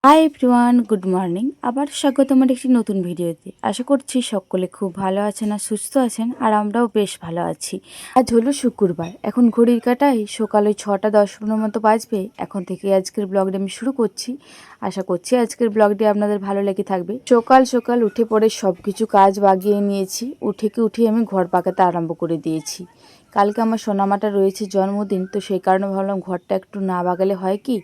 Hi everyone, good morning. আবার স্বাগত আমার একটি নতুন ভিডিওতে। আশা করছি সকলে খুব ভালো আছেন আর সুস্থ আছেন, আর আমরাও বেশ ভালো আছি। আজ হলো শুক্রবার, এখন ঘড়ির কাঁটায় সকাল ওই 6:10 মতো বাজবে। এখন থেকে আজকের ব্লগটি আমি শুরু করছি। আশা করছি আজকের ব্লগটি আপনাদের ভালো লেগে থাকবে। সকাল সকাল উঠে পড়ে সব কিছু কাজ বাগিয়ে নিয়েছি। উঠে আমি ঘর পাকাতে আরম্ভ করে দিয়েছি। কালকে আমার সোনামাটা রয়েছে জন্মদিন, তো সেই কারণে ভাবলাম ঘরটা একটু না বাগালে হয় কি,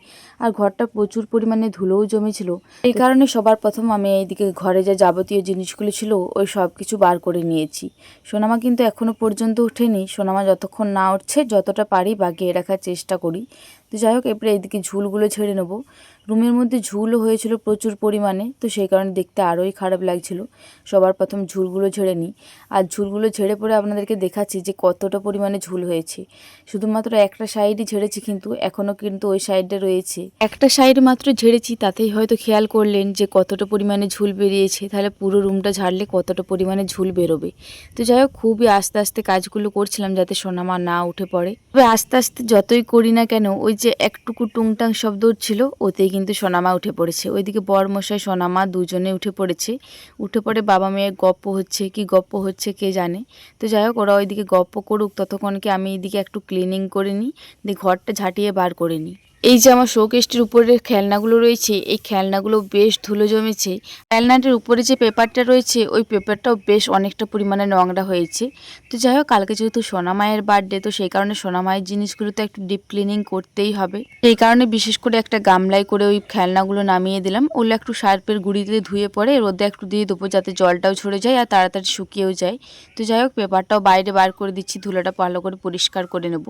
আর ঘরটা প্রচুর পরিমাণে ধুলোও জমেছিল। এই কারণে সবার প্রথম আমি এইদিকে ঘরে যা যাবতীয় জিনিসগুলো ছিল ওই সব কিছু বার করে নিয়েছি। সোনামা কিন্তু এখনও পর্যন্ত ওঠেনি। সোনামা যতক্ষণ না উঠছে যতটা পারি বাগিয়ে রাখার চেষ্টা করি। তো যাই হোক, এরপরে এইদিকে ঝুলগুলো ছেড়ে নেবো। রুমের মধ্যে ঝুলও হয়েছিল প্রচুর পরিমাণে, তো সেই কারণে দেখতে আরোই খারাপ লাগছিল। সবার প্রথম ঝুলগুলো ঝেড়ে নিই, আর ঝুলগুলো ঝেড়ে পরে আপনাদেরকে দেখাচ্ছি যে কতটা পরিমাণে ঝুল হয়েছে। শুধুমাত্র একটা সাইডই ঝেড়েছি, কিন্তু এখনও কিন্তু ওই সাইডে রয়েছে। একটা সাইড মাত্র ঝেড়েছি, তাতেই হয়তো খেয়াল করলেন যে কতটা পরিমাণে ঝুল বেরিয়েছে। তাহলে পুরো রুমটা ঝাড়লে কতটা পরিমাণে ঝুল বেরোবে। তো যাই হোক, খুবই আস্তে আস্তে কাজগুলো করছিলাম যাতে সোনামা না উঠে পড়ে। তবে আস্তে আস্তে যতই করি না কেন, ওই যে একটুকু টুংটাং শব্দ ছিল ওতেই কিন্তু সোনামা উঠে পড়েছে। ওইদিকে বরমশাই সোনামা দুজনে উঠে পড়েছে। উঠে পড়ে বাবা মেয়ের গপ্প হচ্ছে, কি গপ্প হচ্ছে কে জানে। তো যাই হোক, ওরা ওইদিকে গপ্প করুক, ততক্ষণকে আমি এইদিকে একটু ক্লিনিং করে নিই, দিয়ে ঘরটা ঝাঁটিয়ে বার করে নিই। এই যে আমার শোকেসটির উপরে খেলনাগুলো রয়েছে, এই খেলনাগুলো বেশ ধুলো জমেছে। খেলনাটির উপরে যে পেপারটা রয়েছে ওই পেপারটাও বেশ অনেকটা পরিমাণে নোংরা হয়েছে। তো যাই হোক, কালকে যেহেতু সোনামায়ের বার্থডে, তো সেই কারণে সোনামায়ের জিনিসগুলো তো একটু ডিপ ক্লিনিং করতেই হবে। এই কারণে বিশেষ করে একটা গামলায় করে ওই খেলনাগুলো নামিয়ে দিলাম। ওগুলো একটু সার্পের গুঁড়িতে ধুয়ে পরে রোদে একটু দিয়ে দেবো, যাতে জলটাও ঝরে যায় আর তাড়াতাড়ি শুকিয়েও যায়। তো যাই হোক, পেপারটাও বাইরে বার করে দিচ্ছি, ধুলোটা ভালো করে পরিষ্কার করে নেব।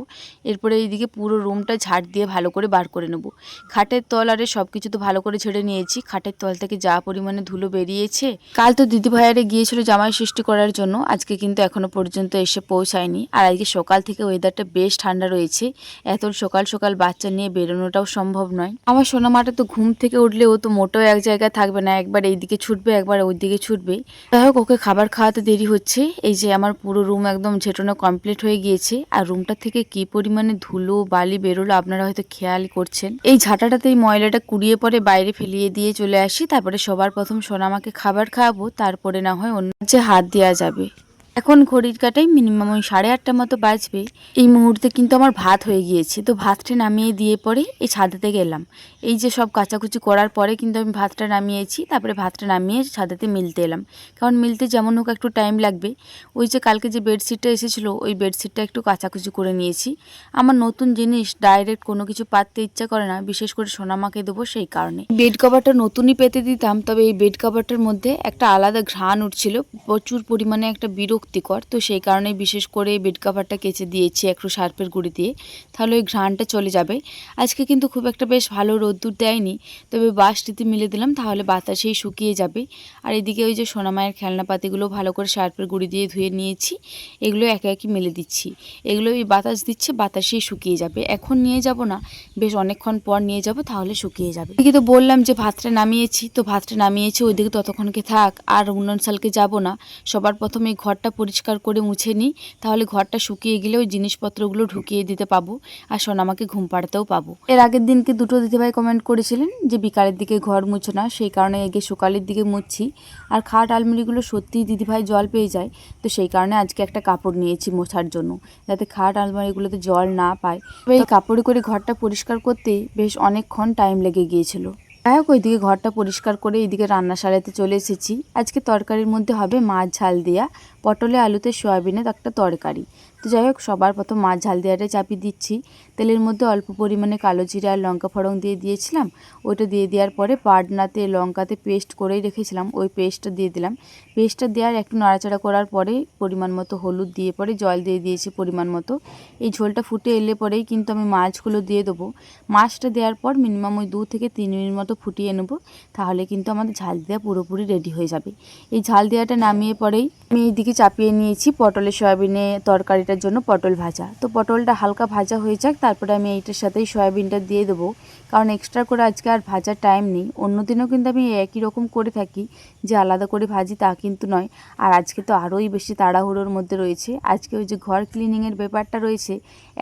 এরপরে এইদিকে পুরো রুমটা ঝাড় দিয়ে ভালো করে বার করে নেব। খাটের তল আরে সব কিছু তো ভালো করে ঝেড়ে নিয়েছি। খাটের তল থেকে যা পরিমাণে ধুলো বেরিয়েছে। কাল তো দিদি ভাইয়ারে গিয়েছিল জামাই ষষ্ঠী করার জন্য, আজকে কিন্তু এখনো পর্যন্ত এসে পৌঁছায়নি। আর আজকে সকাল থেকে ওয়েদারটা বেশ ঠান্ডা রয়েছে। এত সকাল সকাল বাচ্চা নিয়ে বেরোনোটাও সম্ভব নয়। আমার সোনামাটা তো ঘুম থেকে উঠলে ও তো মোটেও এক জায়গায় থাকবে না, একবার এইদিকে ছুটবে একবার ওইদিকে ছুটবে। যাই হোক, ওকে খাবার খাওয়াতে দেরি হচ্ছে। এই যে আমার পুরো রুম একদম ঝেঁটানো কমপ্লিট হয়ে গিয়েছে, আর রুমটা থেকে কি পরিমাণে ধুলো বালি বেরোলো আপনারা হয়তো খেয়াল করছেন। এই ঝাঁটাটাতেই ময়লাটা কুড়িয়ে পরে বাইরে ফেলিয়ে দিয়ে চলে আসি। তারপরে সবার প্রথম সোনামাকে খাবার খাওয়াবো, তারপরে না হয় অন্য যে হাত দেওয়া যাবে। এখন ঘড়ির কাটাই মিনিমাম ওই 8:30 মতো বাজবে। এই মুহূর্তে কিন্তু আমার ভাত হয়ে গিয়েছে। তো ভাতটা নামিয়ে দিয়ে পরে এই ছাদেতে গেলাম। এই যে সব কাচাকুচি করার পরে কিন্তু আমি ভাতটা নামিয়েছি। তারপরে ভাতটা নামিয়ে ছাদেতে মিলতে এলাম, কারণ মিলতে যেমন হোক একটু টাইম লাগবে। ওই যে কালকে যে বেডশিটটা এসেছিলো ওই বেডশিটটা একটু কাচাকুচি করে নিয়েছি। আমার নতুন জিনিস ডাইরেক্ট কোনো কিছু পাততে ইচ্ছা করে না, বিশেষ করে সোনামাকে দেবো সেই কারণে। বেড কভারটা নতুনই পেতে দিতাম, তবে এই বেড কভারটার মধ্যে একটা আলাদা ঘ্রাণ উঠছিল, প্রচুর পরিমাণে একটা বিরক্তিকর। তো সেই কারণে বিশেষ করে বেড কভারটা কেচে দিয়েছি একটু সার্পের গুঁড়ি দিয়ে, তাহলে ওই ঘ্রাণটা চলে যাবে। আজকে কিন্তু খুব একটা বেশ ভালো রোদ্দুর দেয়নি, তবে বাঁশটিতে মিলে দিলাম, তাহলে বাতাসেই শুকিয়ে যাবে। আর এদিকে ওই যে সোনামায়ের খেলনাপাতিগুলো ভালো করে সার্পের গুঁড়ি দিয়ে ধুয়ে নিয়েছি, এগুলো একে একে মেলে দিচ্ছি। এগুলো ওই বাতাস দিচ্ছে, বাতাসেই শুকিয়ে যাবে। এখন নিয়ে যাব না, বেশ অনেকক্ষণ পর নিয়ে যাব, তাহলে শুকিয়ে যাবে। এদিকে তো বললাম যে ভাতটা নামিয়েছি, তো ভাতটা নামিয়েছি ওইদিকে ততক্ষণকে থাক, আর উন্নয়ন সালকে যাব না। সবার প্রথমে এই ঘরটা পরিষ্কার করে মুছে নিই, তাহলে ঘরটা শুকিয়ে গেলে ওই জিনিসপত্রগুলো ঢুকিয়ে দিতে পাবো, আর সোনামাকে ঘুম পাড়াতেও পাবো। এর আগের দিনকে দুটো দিদিভাই কমেন্ট করেছিলেন যে বিকালের দিকে ঘর মুছো না, সেই কারণে এগে সকালের দিকে মুছছি। আর খাট আলমারিগুলো সত্যিই দিদিভাই জল পেয়ে যায়, তো সেই কারণে আজকে একটা কাপড় নিয়েছি মোছার জন্য, যাতে খাট আলমারিগুলোতে জল না পায়। তবে এই কাপড়ে করে ঘরটা পরিষ্কার করতে বেশ অনেকক্ষণ টাইম লেগে গিয়েছিল। যাই হোক, ওইদিকে ঘরটা পরিষ্কার করে এইদিকে রান্না সারাতে চলে এসেছি। আজকে তরকারির মধ্যে হবে মাছ ঝাল দেওয়া, পটলে আলুতে সয়াবিনের একটা তরকারি। তো যাই হোক, সবার প্রথম মাছ ঝাল দেওয়াটাই চাপিয়ে দিচ্ছি। তেলের মধ্যে অল্প পরিমাণে কালো জিরা আর লঙ্কা ফোড়ন দিয়ে দিয়েছিলাম। ওইটা দিয়ে দেওয়ার পরে পাটনাতে লঙ্কাতে পেস্ট করেই রেখেছিলাম, ওই পেস্টটা দিয়ে দিলাম। পেস্টটা দেওয়ার একটু নাড়াচাড়া করার পরে পরিমাণ মতো হলুদ দিয়ে পরে জল দিয়ে দিয়েছি পরিমাণ মতো। এই ঝোলটা ফুটে এলে পরেই কিন্তু আমি মাছগুলো দিয়ে দেবো। মাছটা দেওয়ার পর মিনিমাম ওই 2 থেকে 3 মিনিট মতো ফুটিয়ে নেব, তাহলে কিন্তু আমাদের ঝাল দেওয়া পুরোপুরি রেডি হয়ে যাবে। এই ঝাল দেওয়াটা নামিয়ে পরেই আমি এইদিকে চাপিয়ে নিয়েছি পটলের সয়াবিনের তরকারিটা এটার জন্য পটল ভাজা। তো পটলটা হালকা ভাজা হয়ে যাক, তারপরে আমি এইটার সাথেই সয়াবিনটা দিয়ে দেবো, কারণ এক্সট্রা করে আজকে আর ভাজার টাইম নেই। অন্য দিনও কিন্তু আমি একই রকম করে থাকি, যে আলাদা করে ভাজি তা কিন্তু নয়। আর আজকে তো আরোই বেশি তাড়াহুড়োর মধ্যে রয়েছে। আজকে ওই যে ঘর ক্লিনিংয়ের ব্যাপারটা রয়েছে,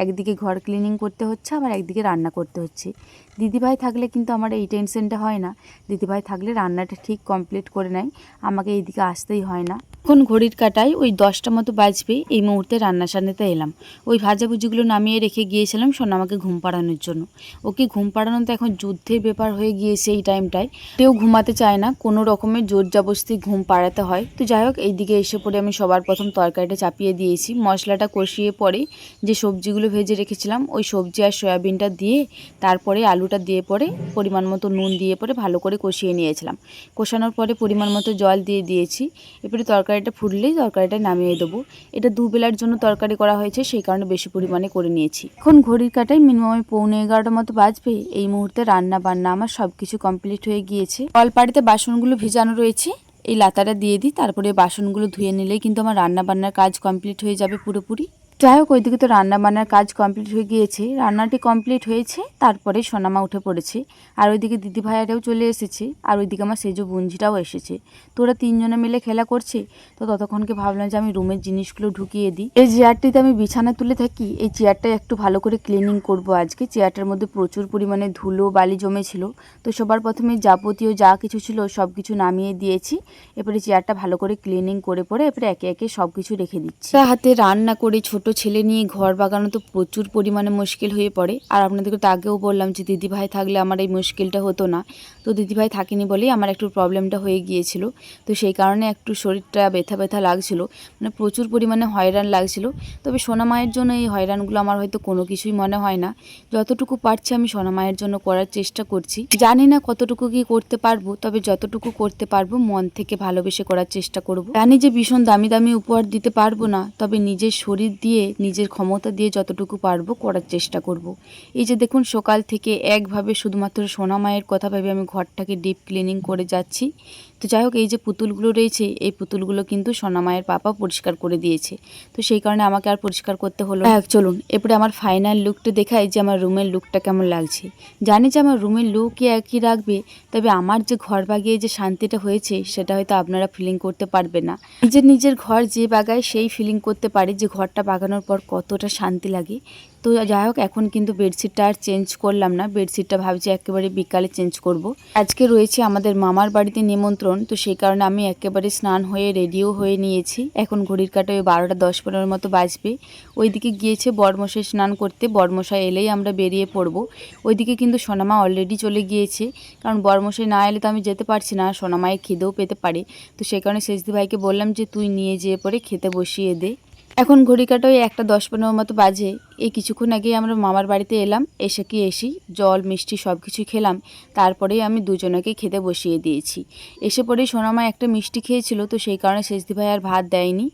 একদিকে ঘর ক্লিনিং করতে হচ্ছে, আবার একদিকে রান্না করতে হচ্ছে। দিদিভাই থাকলে কিন্তু আমার এই টেনশনটা হয় না। দিদিভাই থাকলে রান্নাটা ঠিক কমপ্লিট করে নেয়, আমাকে এইদিকে আসতেই হয় না। এখন ঘড়ির কাটায় ওই 10টা মতো বাজবে, এই মুহূর্তে রান্নার সামনেতে এলাম। ওই ভাজাভুজিগুলো নামিয়ে রেখে গিয়েছিলাম সোনামাকে ঘুম পাড়ানোর জন্য। ওকে ঘুম পাড়ানো তো এখন যুদ্ধের ব্যাপার হয়ে গিয়েছে এই টাইমটায়। কেউ ঘুমাতে চায় না, কোনো রকমের জোর জবরদস্তি ঘুম পাড়াতে হয়। তো যাই হোক, এইদিকে এসে পড়ে আমি সবার প্রথম তরকারিটা চাপিয়ে দিয়েছি। মশলাটা কষিয়ে পরে যে সবজিগুলো ভেজে রেখেছিলাম, ওই সবজি আর সয়াবিনটা দিয়ে তারপরে আলুটা দিয়ে পরে পরিমাণ মতো নুন দিয়ে পরে ভালো করে কষিয়ে নিয়েছিলাম। কষানোর পরে পরিমাণ মতো জল দিয়ে দিয়েছি। এরপরে তরকারিটা ফুটলেই তরকারিটা নামিয়ে দেবো। এটা দুবেলার জন্য তরকারি করা হয়েছে, সেই কারণে বেশি পরিমাণে করে নিয়েছি। এখন ঘড়ির কাটায় মিনিমাম 11:45 মতো বাজবে। এই মুহূর্তে রান্না বান্না আমার সব কিছু কমপ্লিট হয়ে গিয়েছে। কলপাড়িতে বাসনগুলো ভেজানো রয়েছে, এই লাতাটা দিয়ে দিই, তারপরে বাসনগুলো ধুয়ে নিলেই কিন্তু আমার রান্না বান্নার কাজ কমপ্লিট হয়ে যাবে পুরোপুরি। যাই হোক, ওইদিকে তো রান্না বান্নার কাজ কমপ্লিট হয়ে গিয়েছে, রান্নাটি কমপ্লিট হয়েছে, তারপরে সোনামা উঠে পড়েছে। আর ওইদিকে দিদি ভাইয়ারাও চলে এসেছে, আর ওইদিকে আমার সেজো বুঞ্জিটাও এসেছে। তো ওরা তিনজনে মিলে খেলা করছে। তো ততক্ষণকে ভাবলাম যে আমি রুমের জিনিসগুলো ঢুকিয়ে দিই। এই চেয়ারটিতে আমি বিছানা তুলে থাকি, এই চেয়ারটা একটু ভালো করে ক্লিনিং করব আজকে। চেয়ারটার মধ্যে প্রচুর পরিমাণে ধুলো বালি জমেছিল। তো সবার প্রথমে যাবতীয় যা কিছু ছিল সব কিছু নামিয়ে দিয়েছি। এরপরে চেয়ারটা ভালো করে ক্লিনিং করে পরে এরপরে একে একে সব কিছু রেখে দিচ্ছি। হাতে রান্না করে ছোট ছেলে নিয়ে ঘর বাগানো তো প্রচুর পরিমাণে মুশকিল হয়ে পড়ে। আর আপনাদেরকে তো আগেও বললাম যে দিদিভাই থাকলে আমার এই মুশকিলটা হতো না। তো দিদিভাই থাকেনি বলেই আমার একটু প্রবলেমটা হয়ে গিয়েছিল। তো সেই কারণে একটু শরীরটা ব্যথা ব্যথা লাগছিল, মানে প্রচুর পরিমাণে হয়রান লাগছিল। তবে সোনা মায়ের জন্য এই হয়রানগুলো আমার হয়তো কোনো কিছুই মনে হয় না। যতটুকু পারছি আমি সোনা মায়ের জন্য করার চেষ্টা করছি। জানি না কতটুকু কি করতে পারবো, তবে যতটুকু করতে পারবো মন থেকে ভালোবেসে করার চেষ্টা করব। জানি যে ভীষণ দামি দামি উপহার দিতে পারবো না, তবে নিজের শরীর দিয়ে নিজের ক্ষমতা দিয়ে যতটুকু পারবো করার চেষ্টা করব। এই যে দেখুন, সকাল থেকে একভাবে শুধুমাত্র সোনা মায়ের কথা ভেবে আমি ঘরটাকে ডিপ ক্লিনিং করে যাচ্ছি। তো যাই হোক, এই যে পুতুলগুলো রয়েছে, এই পুতুলগুলো কিন্তু সোনা মায়ের পাপা পরিষ্কার করে দিয়েছে। তো সেই কারণে আমাকে আর পরিষ্কার করতে হলো না। চলুন এরপরে আমার ফাইনাল লুকটা দেখাই যে আমার রুমের লুকটা কেমন লাগছে। জানি যে আমার রুমের লুকই একই রাখবে, তবে আমার যে ঘর বাগিয়ে যে শান্তিটা হয়েছে সেটা হয়তো আপনারা ফিলিং করতে পারবে না। নিজের নিজের ঘর যে বাগায় সেই ফিলিং করতে পারে যে ঘরটা বাগানোর পর কতটা শান্তি লাগে। তো যাই হোক, এখন কিন্তু বেডশিটটা আর চেঞ্জ করলাম না, বেডশিটটা ভাবছি একেবারে বিকালে চেঞ্জ করব। আজকে রয়েছে আমাদের মামার বাড়িতে নিমন্ত্রণ, তো সেই কারণে আমি একেবারে স্নান হয়ে রেডিও হয়ে নিয়েছি। এখন ঘড়ির কাটায় 12:10-15 মতো বাজবে। ওইদিকে গিয়েছে বরমশাই স্নান করতে, বরমশাই এলেই আমরা বেরিয়ে পড়ব। ওইদিকে কিন্তু সোনামা অলরেডি চলে গিয়েছে, কারণ বরমশাই না এলে তো আমি যেতে পারছি না, সোনামায়ের খিদেও পেতে পারে। তো সেই কারণে সেজদি ভাইকে বললাম যে তুই নিয়ে যেয়ে পরে খেতে বসিয়ে দে। এখন ঘড়ি কাটা ওই 1:10-15 মতো বাজে। এই কিছুক্ষণ আগেই আমরা মামার বাড়িতে এলাম, এসি জল মিষ্টি সব কিছু খেলাম, তারপরেই আমি দুজনকে খেতে বসিয়ে দিয়েছি। এসে পরেই সোনামা একটা মিষ্টি খেয়েছিল, তো সেই কারণে সেজদি ভাই আর ভাত দেয়নি।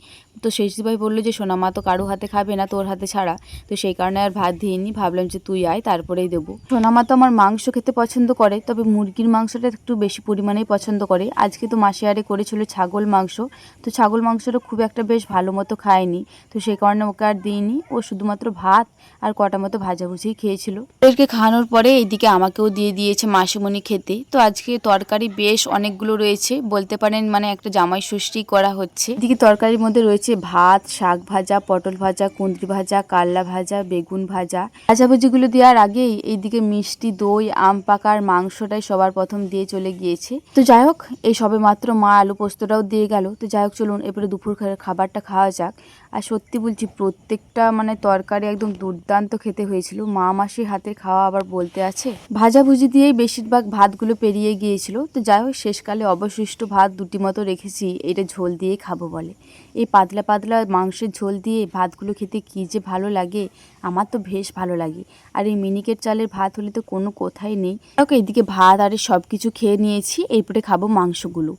তো সেজদি ভাই বললো যে সোনামা তো কারো হাতে খাবে না, তোর হাতে ছাড়া। তো সেই কারণে আর ভাত দিইনি, ভাবলাম যে তুই আয় তারপরেই দেবো। সোনামা তো আমার মাংস খেতে পছন্দ করে, তবে মুরগির মাংসটা একটু বেশি পরিমাণেই পছন্দ করে। আজকে তো মাসি আরে করেছিল ছাগল মাংস, তো ছাগল মাংসটা খুব একটা বেশ ভালো মতো খায়নি। তো সেই কারণে ওকে আর দিইনি, ও শুধুমাত্র ভাত আর কটা মতো ভাজাভুজি খেয়েছিল। ওদেরকে খাওয়ানোর পরে এইদিকে আমাকেও দিয়ে দিয়েছে মাসিমণি খেতে। তো আজকে তরকারি বেশ অনেকগুলো রয়েছে, বলতে পারেন মানে একটা জামাই ষষ্ঠী করা হচ্ছে। এদিকে তরকারির মধ্যে রয়েছে ভাত, শাক ভাজা, পটল ভাজা, কুঁদরি ভাজা, কাল্লা ভাজা, বেগুন ভাজা। ভাজাভুজিগুলো দেওয়ার আগেই এইদিকে মিষ্টি, দই, আম পাকার মাংসটাই সবার প্রথম দিয়ে চলে গিয়েছে। তো যাই হোক, এই সবে মাত্র মা আলু পোস্তটাও দিয়ে গেল। তো যাই হোক, চলুন এরপরে দুপুর খাবারটা খাওয়া যাক। আর সত্যি বলছি, প্রত্যেকটা মানে তরকারি একদম দুর্দান্ত খেতে হয়েছিল। মা মাসির হাতের খাওয়া আবার বলতে আছে। ভাজাভুজি দিয়েই বেশিরভাগ ভাতগুলো পেরিয়ে গিয়েছিল। তো যাই হোক, শেষকালে অবশিষ্ট ভাত দুটি মতো রেখেছি, এটা ঝোল দিয়েই খাবো বলে। এই পাতলা পাতলা মাংসের ঝোল দিয়ে ভাতগুলো খেতে কী যে ভালো লাগে, আমার তো বেশ ভালো লাগে। আর এই মিনিকেট চালের ভাত হলে তো কোনো কথাই নেই। ওকে, এইদিকে ভাত আর সব কিছু খেয়ে নিয়েছি, এরপরে খাবো মাংসগুলো।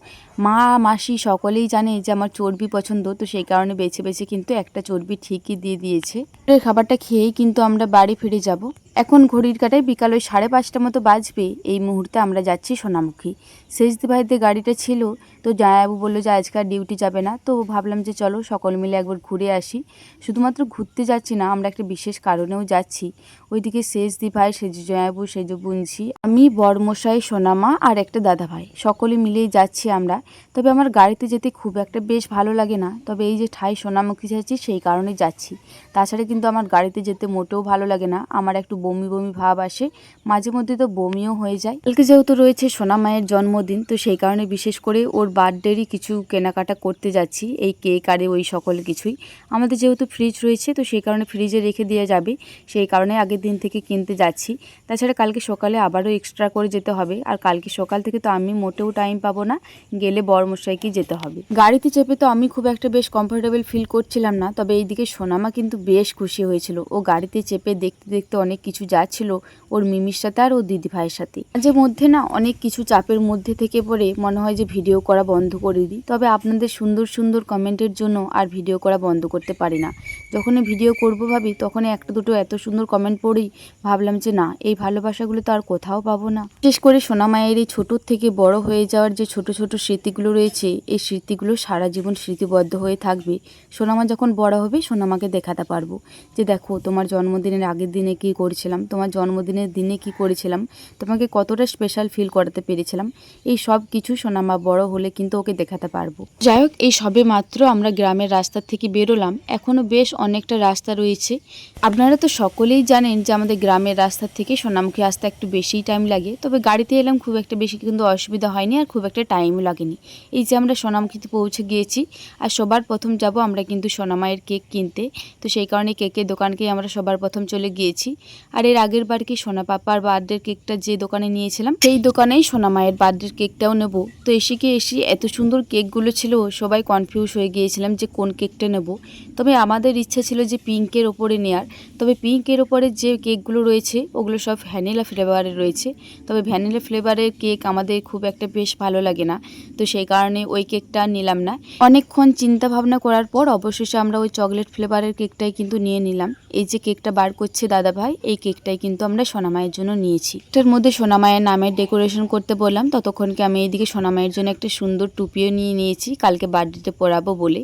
মা মাসি সকলেই জানে যে আমার চর্বি পছন্দ, তো সেই কারণে বেছে বেছে কিন্তু একটা চর্বি ঠিকই দিয়ে দিয়েছে। খাবারটা খেয়েই কিন্তু আমরা বাড়ি ফিরে যাব। এখন ঘড়ির কাঁটায় বিকাল ওই 5:30 মতো বাজবে। এই মুহূর্তে আমরা যাচ্ছি সোনামুখী। সেজদি ভাইদের গাড়িটা ছিল, তো জামাইবাবু বললো যে আজকে আর ডিউটি যাবে না, তো ভাবলাম যে চলো সকল মিলে একবার ঘুরে আসি। শুধুমাত্র ঘুরতে যাচ্ছি না, আমরা একটা বিশেষ কারণেও যাচ্ছি। ওইদিকে সেজদি ভাই, সেজু জামাইবাবু, সেজু বুনছি, আমি, বরমশাই, সোনামা আর একটা দাদা ভাই, সকলে মিলেই যাচ্ছি আমরা। তবে আমার গাড়িতে যেতে খুব একটা বেশ ভালো লাগে না, তবে এই যে ঠাই সোনামুখী যাচ্ছি সেই কারণে যাচ্ছি। তাছাড়া কিন্তু আমার গাড়িতে যেতে মোটেও ভালো লাগে না, আমার একটু বমি বমি ভাব আসে, মাঝে মধ্যে তো বমিও হয়ে যায়। কালকে যেহেতু রয়েছে সোনা মায়ের জন্মদিন, তো সেই কারণে বিশেষ করে ওর বার্থডেরই কিছু কেনাকাটা করতে যাচ্ছি, এই কেক আর ওই সকল কিছুই। আমাদের যেহেতু ফ্রিজ রয়েছে, তো সেই কারণে ফ্রিজে রেখে দেওয়া যাবে, সেই কারণে আগের দিন থেকে কিনতে যাচ্ছি। তাছাড়া কালকে সকালে আবারও এক্সট্রা করে যেতে হবে, আর কালকে সকাল থেকে তো আমি মোটেও টাইম পাবো না, গেলে বরমশাইকে যেতে হবে। গাড়িতে চেপে তো আমি খুব একটা বেশ কমফোর্টেবল ফিল করছিলাম না, তবে এইদিকে সোনামা কিন্তু বেশ খুশি হয়েছিল। ও গাড়িতে চেপে দেখতে দেখতে অনেক কিছু যাচ্ছিল ওর মিমির সাথে আর ওর দিদি ভাইয়ের সাথে। মাঝে মধ্যে না অনেক কিছু চাপের মধ্যে থেকে পড়ে মনে হয় যে ভিডিও করা বন্ধ করে দিই, তবে আপনাদের সুন্দর সুন্দর কমেন্টের জন্য আর ভিডিও করা বন্ধ করতে পারি না। যখনই ভিডিও করব ভাবি, তখনই একটা দুটো এত সুন্দর কমেন্ট পড়েই ভাবলাম যে না, এই ভালোবাসাগুলো তো আর কোথাও পাবো না। বিশেষ করে সোনামায়ের এই ছোটোর থেকে বড় হয়ে যাওয়ার যে ছোট ছোট স্মৃতিগুলো রয়েছে, এই স্মৃতিগুলো সারা জীবন স্মৃতিবদ্ধ হয়ে থাকবে। সোনামা যখন বড় হবে, সোনামাকে দেখাতে পারবো যে দেখো তোমার জন্মদিনের আগের দিনে কি করেছিলাম, তোমার জন্মদিনের দিনে কি করেছিলাম, তোমাকে কতটা স্পেশাল ফিল করাতে পেরেছিলাম। এই সব কিছু সোনামা বড় হলে কিন্তু ওকে দেখাতে পারবো। যাই হোক, এই সবে মাত্র আমরা গ্রামের রাস্তা থেকে বেরোলাম, এখনো বেশ অনেকটা রাস্তা রয়েছে। আপনারা তো সকলেই জানেন যে আমাদের গ্রামের রাস্তা থেকে সোনামুখী আসতে একটু বেশিই টাইম লাগে, তবে গাড়িতে এলাম খুব একটা বেশি কিন্তু অসুবিধা হয়নি, আর খুব একটা টাইমও লাগেনি। এই যে আমরা সোনামুখীতে পৌঁছে গিয়েছি, আর সবার প্রথম যাব আমরা কিন্তু সোনামায়ের কেক কিনতে, তো সেই কারণে কেকের দোকানকেই আমরা সবার প্রথম চলে গিয়েছি। আর এর আগের বার কি সোনা পাপার বার্থডের কেকটা যে দোকানে নিয়েছিলাম, সেই দোকানেই সোনামায়ের বার্থডের কেকটাও নেব। তো এসে এত সুন্দর কেকগুলো ছিল, সবাই কনফিউজ হয়ে গিয়েছিলাম যে কোন কেকটা নেব। তবে আমাদের ইচ্ছা ছিল যে পিঙ্কের ওপরে নেয়ার, তবে পিঙ্কের ওপরে যে কেকগুলো রয়েছে ওগুলো সব ভ্যানিলা ফ্লেভারের রয়েছে, তবে ভ্যানিলা ফ্লেভারের কেক আমাদের খুব একটা বেশ ভালো লাগে না, তো সেই কারণে ওই কেকটা নিলাম না। অনেকক্ষণ চিন্তা ভাবনা করার পর অবশেষে আমরা ওই চকলেট ফ্লেভারের কেকটাই কিন্তু নিয়ে নিলাম। এই যে কেকটা বার করছে দাদা ভাই, এই কেকটাই কিন্তু আমরা সোনামায়ের জন্য নিয়েছি। এটার মধ্যে সোনামায়ের নামের ডেকোরেশন করতে বললাম, ততক্ষণকে আমি এইদিকে সোনামায়ের জন্য একটা সুন্দর টুপিও নিয়ে নিয়েছি, কালকে বার্থডেতে পরাবো বলে।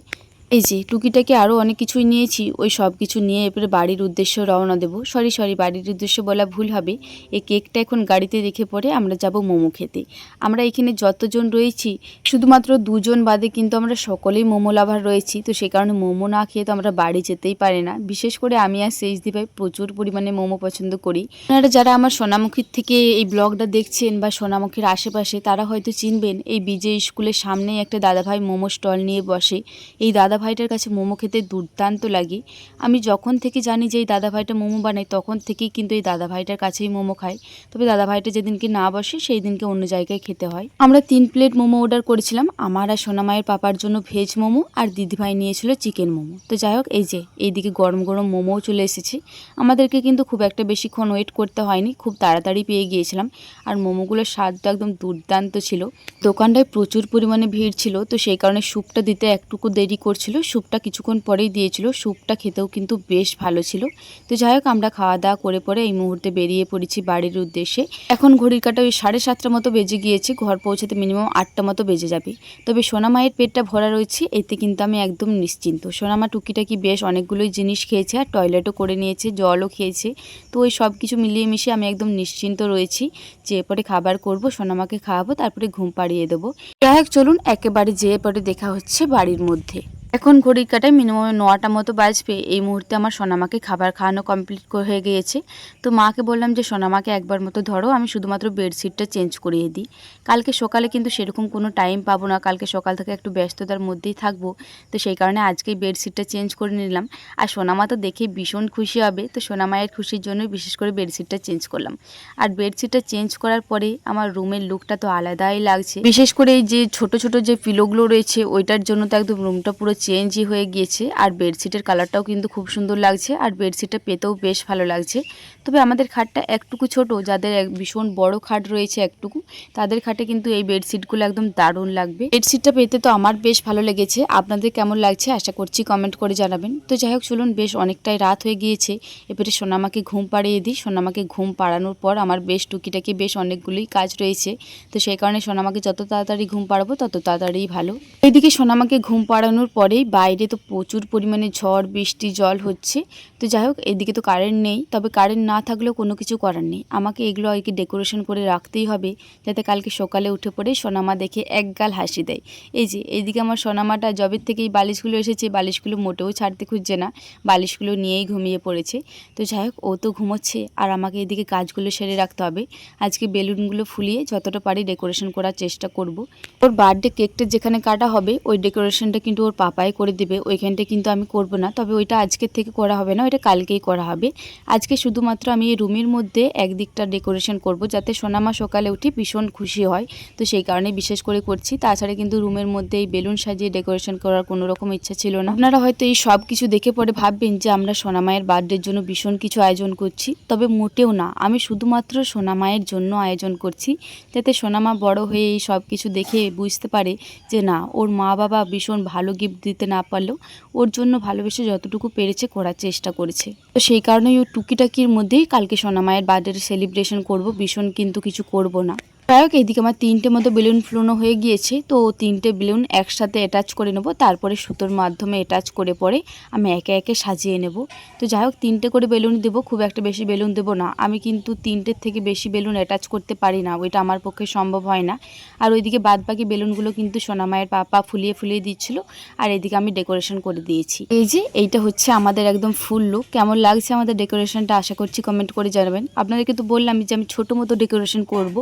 এই যে টুকিটাকে আরও অনেক কিছুই নিয়েছি, ওই সব কিছু নিয়ে এরপরে বাড়ির উদ্দেশ্যে রওনা দেবো। সরি বাড়ির উদ্দেশ্যে বলা ভুল হবে, এই কেকটা এখন গাড়িতে রেখে পরে আমরা যাব মোমো খেতে। আমরা এখানে যতজন রয়েছি শুধুমাত্র 2 জন বাদে কিন্তু আমরা সকলেই মোমো লাভার রয়েছি, তো সেই কারণে মোমো না খেয়ে তো আমরা বাড়ি যেতেই পারি না। বিশেষ করে আমি আর সেজদি ভাই প্রচুর পরিমাণে মোমো পছন্দ করি। আপনারা যারা আমার সোনামুখীর থেকে এই ব্লগটা দেখছেন বা সোনামুখীর আশেপাশে, তারা হয়তো চিনবেন, এই বিজে স্কুলের সামনেই একটা দাদাভাই মোমো স্টল নিয়ে বসে। এই দাদা ভাইটার কাছে মোমো খেতে দুর্দান্ত লাগে। আমি যখন থেকে জানি যে এই দাদা ভাইটা মোমো বানায়, তখন থেকেই কিন্তু এই দাদা ভাইটার কাছেই মোমো খাই। তবে দাদা ভাইটা যেদিনকে না বসে সেই দিনকে অন্য জায়গায় খেতে হয়। আমরা 3 প্লেট মোমো অর্ডার করেছিলাম, আমার আর সোনামায়ের পাপার জন্য ভেজ মোমো, আর দিদিভাই নিয়েছিল চিকেন মোমো। তো যাই হোক, এই যে এইদিকে গরম গরম মোমোও চলে এসেছে। আমাদেরকে কিন্তু খুব একটা বেশিক্ষণ ওয়েট করতে হয়নি, খুব তাড়াতাড়ি পেয়ে গিয়েছিলাম। আর মোমোগুলোর স্বাদটা একদম দুর্দান্ত ছিল। দোকানটায় প্রচুর পরিমাণে ভিড় ছিল, তো সেই কারণে স্যুপটা দিতে একটুকু দেরি করছিল, স্যুপটা কিছুক্ষণ পরেই দিয়েছিল। স্যুপটা খেতেও কিন্তু বেশ ভালো ছিল। তো যাই হোক, আমরা খাওয়া দাওয়া করে পরে এই মুহূর্তে বেরিয়ে পড়েছি বাড়ির উদ্দেশ্যে। এখন ঘড়ির কাঁটা ওই 7:30 মতো বেজে গিয়েছে, ঘর পৌঁছাতে মিনিমাম 8টা মতো বেজে যাবে। তবে সোনামায়ের পেটটা ভরা রয়েছে, এতে কিন্তু আমি একদম নিশ্চিন্ত। সোনামা টুকিটাকি বেশ অনেকগুলোই জিনিস খেয়েছে, আর টয়লেটও করে নিয়েছে, জলও খেয়েছে। তো ওই সব কিছু মিলিয়ে মিশিয়ে আমি একদম নিশ্চিন্ত রয়েছি যে এরপরে খাবার করব, সোনামাকে খাওয়াবো, তারপরে ঘুম পাড়িয়ে দেবো। যাই হোক, চলুন একেবারে যেয়ে পরে দেখা হচ্ছে বাড়ির মধ্যে। এখন ঘড়ির কাঁটায় মিনিমাম 9টা মতো বাজবে। এই মুহূর্তে আমার সোনামাকে খাবার খাওয়ানো কমপ্লিট হয়ে গিয়েছে। তো মাকে বললাম যে সোনামাকে একবার মতো ধরো, আমি শুধুমাত্র বেডশিটটা চেঞ্জ করিয়ে দিই। কালকে সকালে কিন্তু সেরকম কোনো টাইম পাবো না, কালকে সকাল থেকে একটু ব্যস্ততার মধ্যেই থাকবো, তো সেই কারণে আজকেই বেডশিটটা চেঞ্জ করে নিলাম। আর সোনামা তো দেখে ভীষণ খুশি হবে, তো সোনামায়ের খুশির জন্য বিশেষ করে বেডশিটটা চেঞ্জ করলাম। আর বেডশিটটা চেঞ্জ করার পরে আমার রুমের লুকটা তো আলাদাই লাগছে। বিশেষ করে এই যে ছোট ছোট যে পিলোগুলো রয়েছে, ওইটার জন্য তো একদম রুমটা পুরো চেঞ্জই হয়ে গিয়েছে। আর বেডশিটের কালারটাও কিন্তু খুব সুন্দর লাগছে, আর বেডশিটটা পেতেও বেশ ভালো লাগছে। তবে আমাদের খাটটা একটুকু ছোট, যাদের ভীষণ বড় খাট রয়েছে একটুকু, তাদের খাটে কিন্তু এই বেডশিটগুলো একদম দারুণ লাগবে। বেডশিটটা পেতে তো আমার বেশ ভালো লেগেছে, আপনাদের কেমন লাগছে আশা করছি কমেন্ট করে জানাবেন। তো যাই হোক, চলুন, বেশ অনেকটাই রাত হয়ে গিয়েছে, এবারে সোনামাকে ঘুম পাড়িয়ে দিই। সোনামাকে ঘুম পাড়ানোর পর আমার বেশ টুকিটাকি বেশ অনেকগুলোই কাজ রয়েছে, তো সেই কারণে সোনামাকে যত তাড়াতাড়ি ঘুম পাড়াবো তত তাড়াতাড়ি ভালো। এইদিকে সোনামাকে ঘুম পাড়ানোর পরেই বাইরে তো প্রচুর পরিমাণে ঝড় বৃষ্টি জল হচ্ছে। তো যাই হোক, এদিকে তো কারেন্ট নেই, তবে কারেন্ট না থাকলেও কোনো কিছু করার নেই, আমাকে এগুলো আর কি ডেকোরেশন করে রাখতেই হবে, যাতে কালকে সকালে উঠে পড়ে সোনামা দেখে একগাল হাসি দেয়। এই যে এইদিকে আমার সোনামাটা জবের থেকে এই বালিশগুলো এসেছে, বালিশগুলো মোটেও ছাড়তে খুঁজছে না, বালিশগুলো নিয়েই ঘুমিয়ে পড়েছে। তো যাই হোক, ও তো ঘুমোচ্ছে আর আমাকে এদিকে কাজগুলো সেরে রাখতে হবে। আজকে বেলুনগুলো ফুলিয়ে যতটা পারি ডেকোরেশন করার চেষ্টা করব। ওর বার্থডে কেকটা যেখানে কাটা হবে ওই ডেকোরেশনটা কিন্তু ওর পাপাই করে দেবে, ওইখানটা কিন্তু আমি করব না। তবে ওইটা আজকের থেকে করা হবে না, ওইটা কালকেই করা হবে। আজকে শুধুমাত্র আমি এই রুমের মধ্যে একদিকটা ডেকোরেশন করব, যাতে সোনামা সকালে উঠে ভীষণ খুশি হয়। তো সেই কারণে বিশেষ করে করছি, তাছাড়া কিন্তু রুমের মধ্যে এই বেলুন সাজিয়ে ডেকোরেশন করার কোনো রকম ইচ্ছা ছিল না। আপনারা হয়তো এই সব কিছু দেখে পরে ভাববেন যে আমরা সোনামায়ের বার্থডের জন্য ভীষণ কিছু আয়োজন করছি, তবে মোটেও না, আমি শুধুমাত্র সোনামায়ের জন্য আয়োজন করছি, যাতে সোনামা বড় হয়ে এই সব কিছু দেখে বুঝতে পারে যে না, ওর মা বাবা ভীষণ ভালো গিফট দিতে না পারলেও ওর জন্য ভালোবেসে যতটুকু পেরেছে করার চেষ্টা করেছে। তো সেই কারণেই ওই টুকিটাকির মধ্যেই কালকে সোনামায়ের বার্থডে সেলিব্রেশন করব, ভীষণ কিন্তু কিছু করব না। যাই হোক, এইদিকে আমার 3টে মতো বেলুন ফুলানো হয়ে গিয়েছে, তো 3টে বেলুন একসাথে অ্যাটাচ করে নেব, তারপরে সুতোর মাধ্যমে অ্যাটাচ করে পরে আমি একে একে সাজিয়ে নেব। তো যাই হোক, 3টে করে বেলুন দেবো, খুব একটা বেশি বেলুন দেবো না, আমি কিন্তু 3টের থেকে বেশি বেলুন অ্যাটাচ করতে পারি না, ওইটা আমার পক্ষে সম্ভব হয় না। আর ওইদিকে বাদবাকি বেলুনগুলো কিন্তু সোনামায়ের পাপা ফুলিয়ে ফুলিয়ে দিচ্ছিল, আর এদিকে আমি ডেকোরেশন করে দিয়েছি। এই যে এইটা হচ্ছে আমাদের একদম ফুল লুক। কেমন লাগছে আমাদের ডেকোরেশনটা আশা করছি কমেন্ট করে জানাবেন। আপনাদেরকে তো বললাম যে আমি ছোটো মতো ডেকোরেশন করব,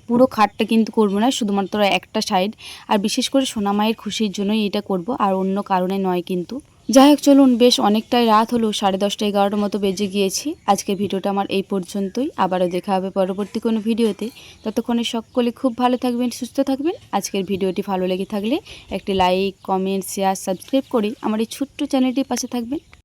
পুরো খাটটা কিন্তু করব না, শুধুমাত্র একটা সাইড, আর বিশেষ করে সোনামায়ের খুশির জন্যই এটা করব, আর অন্য কারণে নয় কিন্তু। যাই হোক, চলুন, বেশ অনেকটাই রাত হলো, 10:30 11টার মতো বেজে গিয়েছি। আজকের ভিডিওটা আমার এই পর্যন্তই, আবারও দেখা হবে পরবর্তী কোনো ভিডিওতে। ততক্ষণে সকলে খুব ভালো থাকবেন, সুস্থ থাকবেন। আজকের ভিডিওটি ভালো লেগে থাকলে একটি লাইক কমেন্ট শেয়ার সাবস্ক্রাইব করে আমার এই ছোট্ট চ্যানেলটির পাশে থাকবেন।